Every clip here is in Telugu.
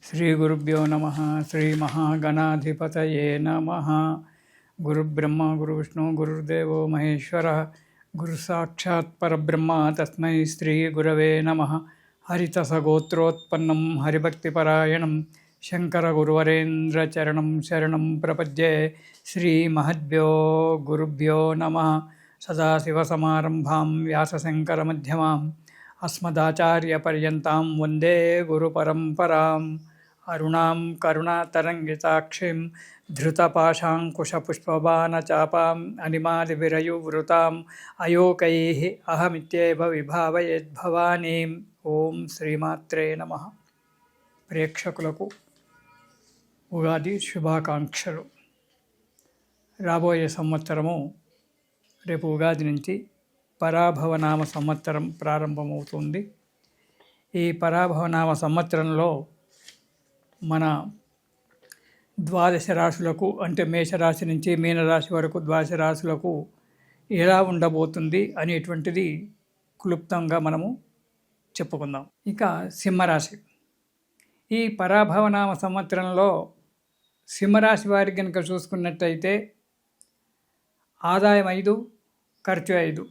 श्रीगुरुभ्यो नमः। श्रीमहागणाधिपतये नमः। गुरुब्रह्मा गुरुविष्णु गुरुर्देवो महेश्वरः। गुरुसाक्षात् परब्रह्म तस्मै श्रीगुरवे नमः। हरितसगोत्रोत्पन्नं हरिभक्तिपरायणं शङ्करगुरुवरेन्द्रचरणं शरणं प्रपद्ये। श्रीमहद्भ्यो गुरुभ्यो नमः। सदाशिवसमारम्भां व्यासशङ्करमध्यमाम् अस्मदाचार्यपर्यन्तां वन्दे गुरुपरम्पराम्। अरुणां करुणातरङ्गिताक्षीं धृतपाशाङ्कुशपुष्पबाणचापाम् अनिमादिविरयुवृताम् अयोकैः अहमित्येव विभावयेद्भवानीम्। ఓం శ్రీమాత్రే నమః. ప్రేక్షకులకు ఉగాది శుభాకాంక్షలు. రాబోయే సంవత్సరము రేపు ఉగాది నుంచి పరాభవనామ సంవత్సరం ప్రారంభమవుతుంది. ఈ పరాభవనామ సంవత్సరంలో మన ద్వాదశ రాశులకు అంటే మేషరాశి నుంచి మీనరాశి వరకు ద్వాదశ రాశులకు ఎలా ఉండబోతుంది అనేటువంటిది క్లుప్తంగా మనము చెప్పుకుందాం. ఇక సింహరాశి. ఈ పరాభవనామ సంవత్సరంలో సింహరాశి వారికి కనుక చూసుకున్నట్టయితే ఆదాయం 5, ఖర్చు 5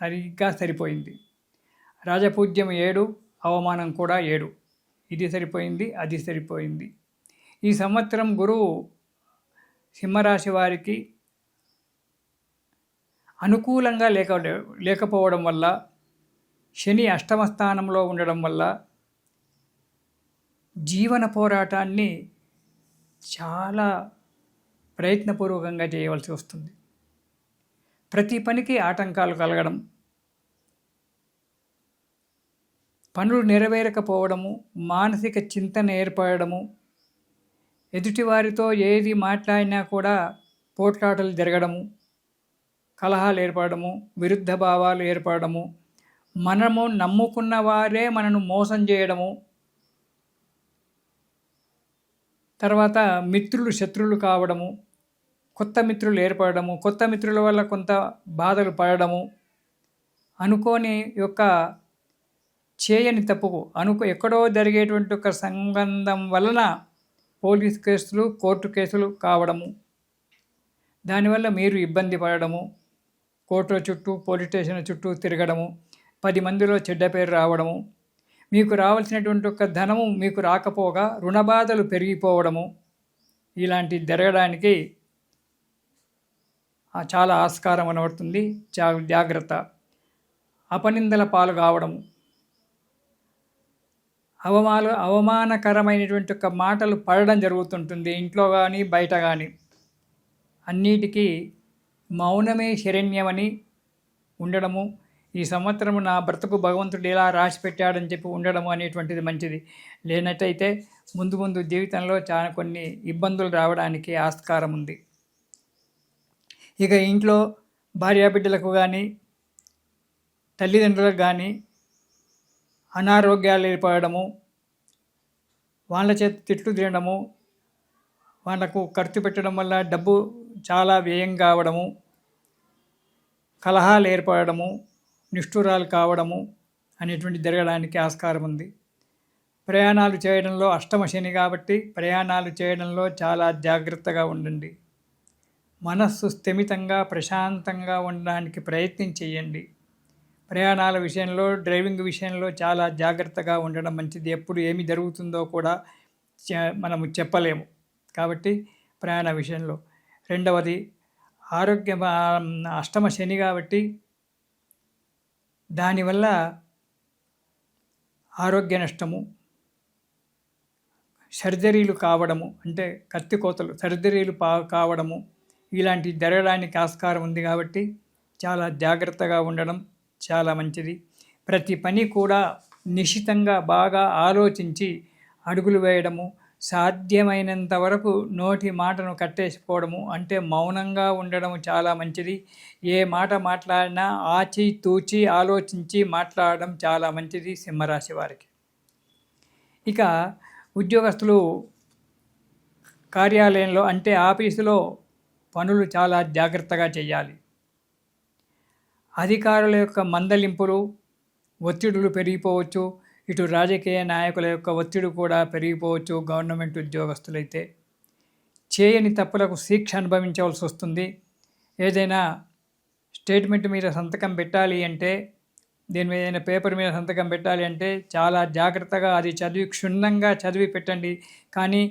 సరిగ్గా సరిపోయింది. రాజపూజ్యం 7, అవమానం కూడా 7. ఇది సరిపోయింది, అది సరిపోయింది. ఈ సంవత్సరం గురువు సింహరాశి వారికి అనుకూలంగా లేకపోవడం వల్ల, శని అష్టమ స్థానంలో ఉండడం వల్ల జీవన పోరాటాన్ని చాలా ప్రయత్నపూర్వకంగా చేయవలసి వస్తుంది. ప్రతి పనికి ఆటంకాలు కలగడం, పనులు నెరవేరకపోవడము, మానసిక చింతన ఏర్పడము, ఎదుటివారితో ఏది మాట్లాడినా కూడా పోట్లాటలు జరగడము, కలహాలు ఏర్పడము, విరుద్ధ భావాలు ఏర్పడము, మనము నమ్ముకున్న వారే మనను మోసం చేయడము, తర్వాత మిత్రులు శత్రువులు కావడము, కొత్త మిత్రులు ఏర్పడము, కొత్త మిత్రుల వల్ల కొంత బాధలు పడడము, అనుకోని యొక్క చేయని తప్పుకు ఎక్కడో జరిగేటువంటి ఒక సంబంధం వలన పోలీస్ కేసులు, కోర్టు కేసులు కావడము, దానివల్ల మీరు ఇబ్బంది పడడము, కోర్టుల చుట్టూ పోలీస్ స్టేషన్ చుట్టూ తిరగడము, 10 మందిలో చెడ్డ పేరు రావడము, మీకు రావాల్సినటువంటి ఒక ధనము మీకు రాకపోగా రుణబాధలు పెరిగిపోవడము, ఇలాంటి జరగడానికి చాలా ఆస్కారం కనబడుతుంది. జాగ్రత్త. అపనిందల పాలు కావడము, అవమానకరమైనటువంటి ఒక మాటలు పడడం జరుగుతుంటుంది. ఇంట్లో కానీ బయట కానీ అన్నిటికీ మౌనమే శరణ్యమని ఉండడము, ఈ సంవత్సరం నా బ్రతుకు భగవంతుడు ఎలా రాసి పెట్టాడని చెప్పి ఉండడము అనేటువంటిది మంచిది. లేనట్టయితే ముందు జీవితంలో చాలా కొన్ని ఇబ్బందులు రావడానికి ఆస్కారం ఉంది. ఇక ఇంట్లో భార్యాబిడ్డలకు కానీ తల్లిదండ్రులకు కానీ అనారోగ్యాలు ఏర్పడము, వాళ్ళ చేత తిట్లు తినడము, వాళ్ళకు ఖర్చు పెట్టడం వల్ల డబ్బు చాలా వ్యయం కావడము, కలహాలు ఏర్పడము, నిష్ఠురాలు కావడము అనేటువంటి జరగడానికి ఆస్కారం ఉంది. ప్రయాణాలు చేయడంలో అష్టమ శని కాబట్టి ప్రయాణాలు చేయడంలో చాలా జాగ్రత్తగా ఉండండి. మనస్సు స్థిమితంగా ప్రశాంతంగా ఉండడానికి ప్రయత్నం చేయండి. ప్రయాణాల విషయంలో, డ్రైవింగ్ విషయంలో చాలా జాగ్రత్తగా ఉండడం మంచిది. ఎప్పుడు ఏమి జరుగుతుందో కూడా మనము చెప్పలేము కాబట్టి ప్రయాణ విషయంలో. రెండవది ఆరోగ్యం. అష్టమ శని కాబట్టి దానివల్ల ఆరోగ్య నష్టము, సర్జరీలు కావడము, అంటే కత్తికోతలు సర్జరీలు కావడము, ఇలాంటి జరగడానికి ఆస్కారం ఉంది కాబట్టి చాలా జాగ్రత్తగా ఉండడం చాలా మంచిది. ప్రతి పని కూడా నిశితంగా బాగా ఆలోచించి అడుగులు వేయడము, సాధ్యమైనంత వరకు నోటి మాటను కట్టేసిపోవడము, అంటే మౌనంగా ఉండడము చాలా మంచిది. ఏ మాట మాట్లాడినా ఆచితూచి ఆలోచించి మాట్లాడడం చాలా మంచిది సింహరాశి వారికి. ఇక ఉద్యోగస్తులు కార్యాలయంలో అంటే ఆఫీసులో పనులు చాలా జాగ్రత్తగా చేయాలి. అధికారుల యొక్క మందలింపులు, ఒత్తిడులు పెరిగిపోవచ్చు. ఇటు రాజకీయ నాయకుల యొక్క ఒత్తిడి కూడా పెరిగిపోవచ్చు. గవర్నమెంట్ ఉద్యోగస్తులైతే చేయని తప్పులకు శిక్ష అనుభవించవలసి వస్తుంది. ఏదైనా స్టేట్మెంట్ మీద సంతకం పెట్టాలి అంటే, దీని మీద ఏదైనా పేపర్ మీద సంతకం పెట్టాలి అంటే చాలా జాగ్రత్తగా అది క్షుణ్ణంగా చదివి పెట్టండి. కానీ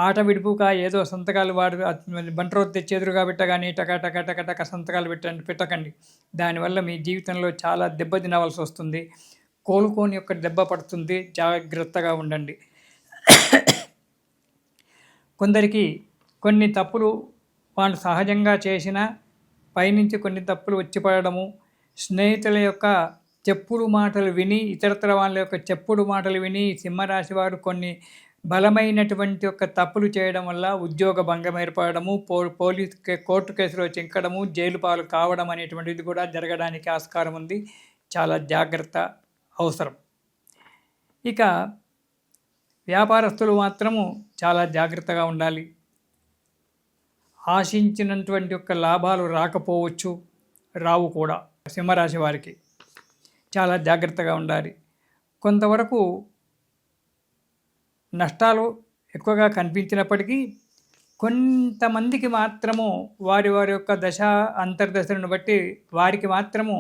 ఆట విడుపుగా ఏదో సంతకాలు వాడు బంట్రోత్ తెచ్చేదురుగా పెట్టగానే టక టక టక టక సంతకాలు పెట్టకండి. దానివల్ల మీ జీవితంలో చాలా దెబ్బతినవలసి వస్తుంది. కోలుకోని యొక్క దెబ్బ పడుతుంది. జాగ్రత్తగా ఉండండి. కొందరికి కొన్ని తప్పులు వాళ్ళు సహజంగా చేసిన పైనుంచి కొన్ని తప్పులు వచ్చి పడడము, స్నేహితుల యొక్క చెప్పుడు మాటలు విని, ఇతరతర వాళ్ళ యొక్క చెప్పుడు మాటలు విని సింహరాశి వారు కొన్ని బలమైనటువంటి యొక్క తప్పులు చేయడం వల్ల ఉద్యోగ భంగం ఏర్పడము, కోర్టు కేసులో చిక్కడము, జైలు పాలు కావడం అనేటువంటిది కూడా జరగడానికి ఆస్కారం ఉంది. చాలా జాగ్రత్త అవసరం. ఇక వ్యాపారస్తులు మాత్రము చాలా జాగ్రత్తగా ఉండాలి. ఆశించినటువంటి యొక్క లాభాలు రాకపోవచ్చు, రావు కూడా. సింహరాశి వారికి చాలా జాగ్రత్తగా ఉండాలి. కొంతవరకు నష్టాలు ఎక్కువగా కనిపించినప్పటికీ కొంతమందికి మాత్రము వారి యొక్క దశ అంతర్దశలను బట్టి వారికి మాత్రము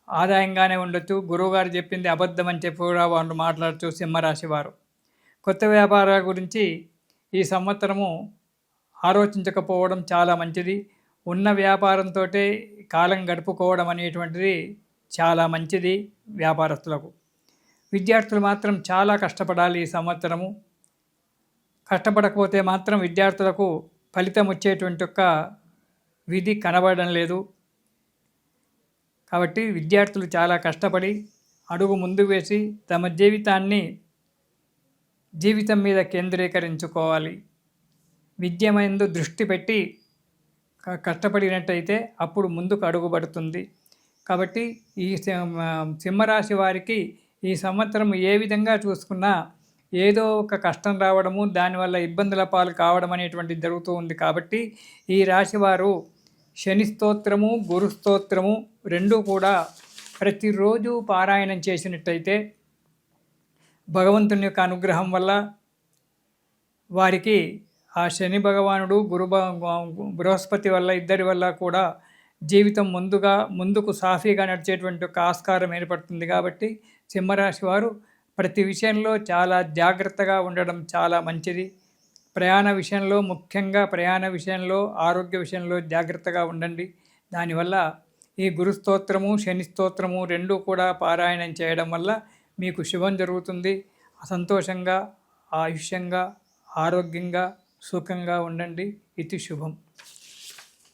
ఆదాయంగానే ఉండొచ్చు. గురువుగారు చెప్పింది అబద్ధం అని చెప్పి కూడా వాళ్ళు మాట్లాడుతూ సింహరాశి వారు కొత్త వ్యాపారాల గురించి ఈ సంవత్సరము ఆలోచించకపోవడం చాలా మంచిది. ఉన్న వ్యాపారంతో కాలం గడుపుకోవడం అనేటువంటిది చాలా మంచిది వ్యాపారస్తులకు. విద్యార్థులు మాత్రం చాలా కష్టపడాలి ఈ సంవత్సరము. కష్టపడకపోతే మాత్రం విద్యార్థులకు ఫలితం వచ్చేటువంటి యొక్క విధి కనబడడం లేదు. కాబట్టి విద్యార్థులు చాలా కష్టపడి అడుగు ముందు వేసి తమ జీవితం మీద కేంద్రీకరించుకోవాలి. విద్య మీద దృష్టి పెట్టి కష్టపడినట్టయితే అప్పుడు ముందుకు అడుగుపడుతుంది. కాబట్టి ఈ సింహరాశి వారికి ఈ సంవత్సరం ఏ విధంగా చూసుకున్నా ఏదో ఒక కష్టం రావడము, దానివల్ల ఇబ్బందుల పాలు కావడం అనేటువంటిది జరుగుతూ ఉంది. కాబట్టి ఈ రాశివారు శని స్తోత్రము, గురు స్తోత్రము రెండూ కూడా ప్రతిరోజు పారాయణం చేసినట్టయితే భగవంతుని యొక్క అనుగ్రహం వల్ల వారికి ఆ శని భగవానుడు, బృహస్పతి వల్ల, ఇద్దరి వల్ల కూడా జీవితం ముందుకు సాఫీగా నడిచేటువంటి ఒక ఆస్కారం ఏర్పడుతుంది. కాబట్టి సింహరాశి వారు ప్రతి విషయంలో చాలా జాగ్రత్తగా ఉండడం చాలా మంచిది. ముఖ్యంగా ప్రయాణ విషయంలో, ఆరోగ్య విషయంలో జాగ్రత్తగా ఉండండి. దానివల్ల ఈ గురు స్తోత్రము, శని స్తోత్రము రెండూ కూడా పారాయణం చేయడం వల్ల మీకు శుభం జరుగుతుంది. సంతోషంగా, ఆయుష్యంగా, ఆరోగ్యంగా, సుఖంగా ఉండండి. ఇది శుభం.